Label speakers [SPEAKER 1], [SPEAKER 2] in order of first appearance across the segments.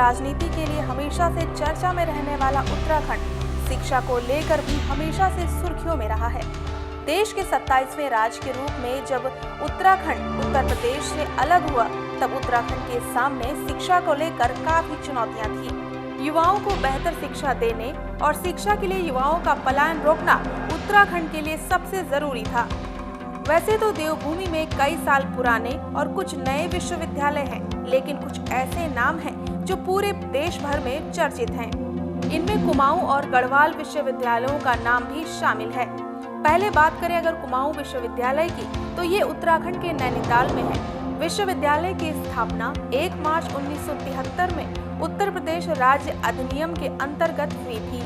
[SPEAKER 1] राजनीति के लिए हमेशा से चर्चा में रहने वाला उत्तराखंड शिक्षा को लेकर भी हमेशा से सुर्खियों में रहा है। देश के 27वें राज्य के रूप में जब उत्तराखंड उत्तर प्रदेश से अलग हुआ, तब उत्तराखंड के सामने शिक्षा को लेकर काफी चुनौतियां थी। युवाओं को बेहतर शिक्षा देने और शिक्षा के लिए युवाओं का पलायन रोकना उत्तराखंड के लिए सबसे जरूरी था। वैसे तो देवभूमि में कई साल पुराने और कुछ नए विश्वविद्यालय हैं, लेकिन कुछ ऐसे नाम हैं जो पूरे देश भर में चर्चित हैं। इनमें कुमाऊं और गढ़वाल विश्वविद्यालयों का नाम भी शामिल है। पहले बात करें अगर कुमाऊं विश्वविद्यालय की, तो ये उत्तराखंड के नैनीताल में है। विश्वविद्यालय की स्थापना 1 मार्च 1973 में उत्तर प्रदेश राज्य अधिनियम के अंतर्गत हुई थी।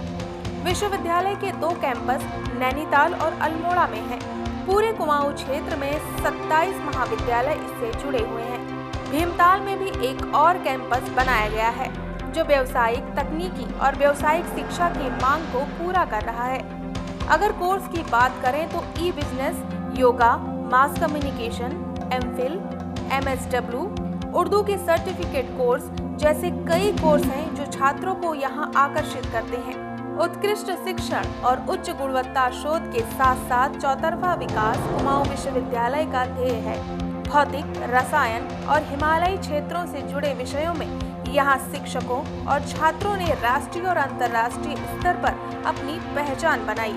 [SPEAKER 1] विश्वविद्यालय के 2 कैंपस नैनीताल और अल्मोड़ा में हैं। पूरे कुमाऊं क्षेत्र में 27 महाविद्यालय इससे जुड़े हुए हैं। भीमताल में भी एक और कैंपस बनाया गया है, जो व्यावसायिक, तकनीकी और व्यावसायिक शिक्षा की मांग को पूरा कर रहा है। अगर कोर्स की बात करें तो e business, yoga, mass communication, MPhil, MSW, Urdu के सर्टिफिकेट कोर्स जैसे कई कोर्स हैं जो छात्रों को यहाँ आकर्षित करते हैं। उत्कृष्ट शिक्षण और उच्च गुणवत्ता शोध के साथ साथ चौतरफा विकास कुमाऊं विश्वविद्यालय का ध्येय है। भौतिक, रसायन और हिमालयी क्षेत्रों से जुड़े विषयों में यहाँ शिक्षकों और छात्रों ने राष्ट्रीय और अंतर्राष्ट्रीय स्तर पर अपनी पहचान बनाई।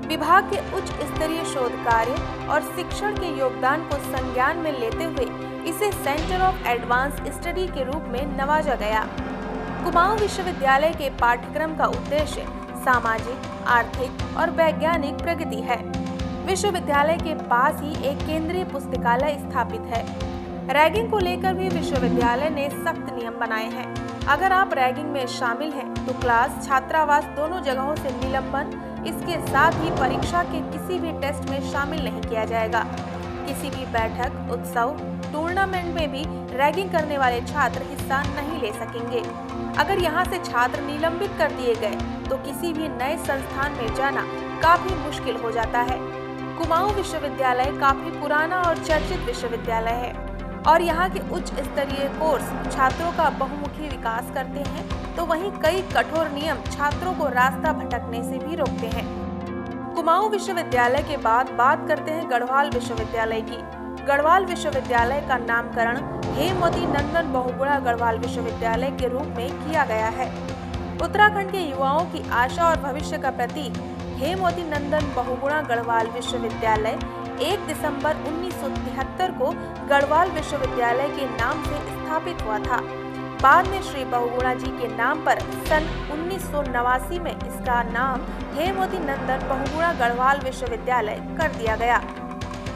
[SPEAKER 1] विभाग के उच्च स्तरीय शोध कार्य और शिक्षण के योगदान को संज्ञान में लेते हुए इसे सेंटर ऑफ एडवांस स्टडी के रूप में नवाजा गया। कुमाऊं विश्वविद्यालय के पाठ्यक्रम का उद्देश्य सामाजिक, आर्थिक और वैज्ञानिक प्रगति है। विश्वविद्यालय के पास ही एक केंद्रीय पुस्तकालय स्थापित है। रैगिंग को लेकर भी विश्वविद्यालय ने सख्त नियम बनाए हैं। अगर आप रैगिंग में शामिल हैं तो क्लास, छात्रावास दोनों जगहों से निलंबन, इसके साथ ही परीक्षा के किसी भी टेस्ट में शामिल नहीं किया जाएगा। किसी भी बैठक, उत्सव, टूर्नामेंट में भी रैगिंग करने वाले छात्र हिस्सा नहीं ले सकेंगे। अगर यहाँ से छात्र निलंबित कर दिए गए तो किसी भी नए संस्थान में जाना काफी मुश्किल हो जाता है। कुमाऊं विश्वविद्यालय काफी पुराना और चर्चित विश्वविद्यालय है और यहाँ के उच्च स्तरीय कोर्स छात्रों का बहुमुखी विकास करते हैं, तो वहीं कई कठोर नियम छात्रों को रास्ता भटकने से भी रोकते हैं। कुमाऊं विश्वविद्यालय के बाद बात करते हैं गढ़वाल विश्वविद्यालय की। गढ़वाल विश्वविद्यालय का नामकरण हेमवती नंदन बहुगुणा गढ़वाल विश्वविद्यालय के रूप में किया गया है। उत्तराखंड के युवाओं की आशा और भविष्य का प्रतीक हेमवती नंदन बहुगुणा गढ़वाल विश्वविद्यालय 1 दिसंबर 1973 को गढ़वाल विश्वविद्यालय के नाम से स्थापित हुआ था। बाद में श्री बहुगुणा जी के नाम पर सन 1989 में इसका नाम हेमवती नंदन बहुगुणा गढ़वाल विश्वविद्यालय कर दिया गया।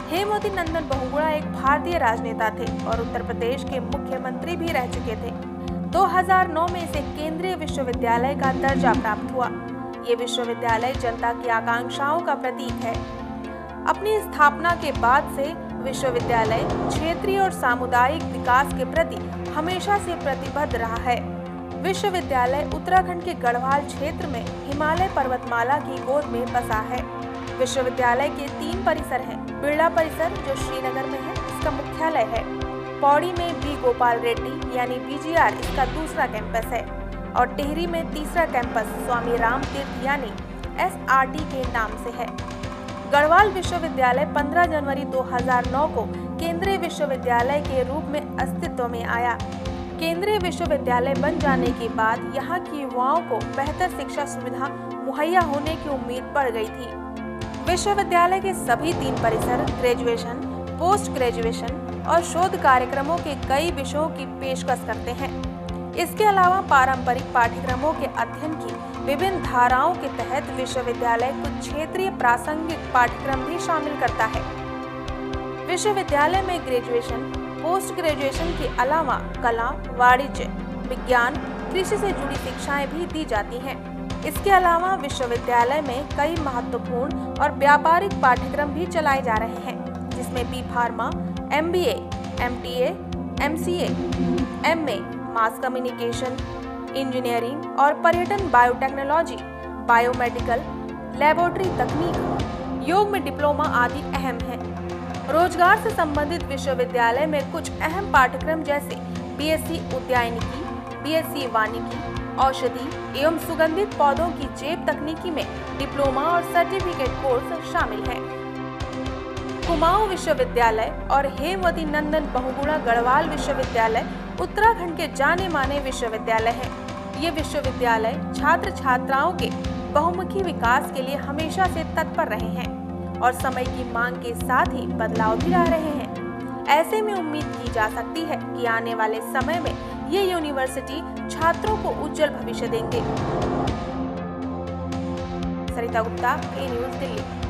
[SPEAKER 1] हेमवती नंदन बहुगुणा एक भारतीय राजनेता थे और उत्तर प्रदेश के मुख्यमंत्री भी रह चुके थे। 2009 में इसे केंद्रीय विश्वविद्यालय का दर्जा प्राप्त हुआ। ये विश्वविद्यालय जनता की आकांक्षाओं का प्रतीक है। अपनी स्थापना के बाद से विश्वविद्यालय क्षेत्रीय और सामुदायिक विकास के प्रति हमेशा से प्रतिबद्ध रहा है। विश्वविद्यालय उत्तराखंड के गढ़वाल क्षेत्र में हिमालय पर्वतमाला की गोद में बसा है। विश्वविद्यालय के 3 परिसर हैं। बिरला परिसर जो श्रीनगर में है, इसका मुख्यालय है। पौड़ी में बी गोपाल रेड्डी यानी बीजीआर इसका दूसरा कैंपस है और टिहरी में तीसरा कैंपस स्वामी राम तीर्थ यानी एसआरटी के नाम से है। गढ़वाल विश्वविद्यालय 15 जनवरी 2009 को केंद्रीय विश्वविद्यालय के रूप में अस्तित्व में आया। केंद्रीय विश्वविद्यालय बन जाने के बाद यहाँ की युवाओं को बेहतर शिक्षा सुविधा मुहैया होने की उम्मीद बढ़ गई थी। विश्वविद्यालय के सभी 3 परिसर ग्रेजुएशन, पोस्ट ग्रेजुएशन और शोध कार्यक्रमों के कई विषयों की पेशकश करते हैं। इसके अलावा पारंपरिक पाठ्यक्रमों के अध्ययन की विभिन्न धाराओं के तहत विश्वविद्यालय कुछ क्षेत्रीय प्रासंगिक पाठ्यक्रम भी शामिल करता है। विश्वविद्यालय में ग्रेजुएशन, पोस्ट ग्रेजुएशन के अलावा कला, वाणिज्य, विज्ञान, कृषि से जुड़ी शिक्षाएं भी दी जाती हैं। इसके अलावा विश्वविद्यालय में कई महत्वपूर्ण और व्यापारिक पाठ्यक्रम भी चलाए जा रहे हैं, जिसमें B pharma, MBA, MTA, MCA, MA, mass communication, engineering और पर्यटन, बायोटेक्नोलॉजी, बायोमेडिकल, लेबोरेटरी तकनीक, योग में डिप्लोमा आदि अहम हैं। रोजगार से संबंधित विश्वविद्यालय में कुछ अहम पाठ्यक्रम जैसे BSc उद्यानिकी, BSc वानिकी, औषधि एवं सुगंधित पौधों की जैव तकनीकी में डिप्लोमा और सर्टिफिकेट कोर्स शामिल हैं। कुमाऊं विश्वविद्यालय और हेमवती नंदन बहुगुणा गढ़वाल विश्वविद्यालय उत्तराखंड के जाने माने विश्वविद्यालय हैं। ये विश्वविद्यालय छात्र छात्राओं के बहुमुखी विकास के लिए हमेशा से तत्पर रहे हैं और समय की मांग के साथ ही बदलाव भी ला रहे हैं। ऐसे में उम्मीद की जा सकती है कि आने वाले समय में ये यूनिवर्सिटी छात्रों को उज्जवल भविष्य देंगे। सरिता गुप्ता, A News, दिल्ली।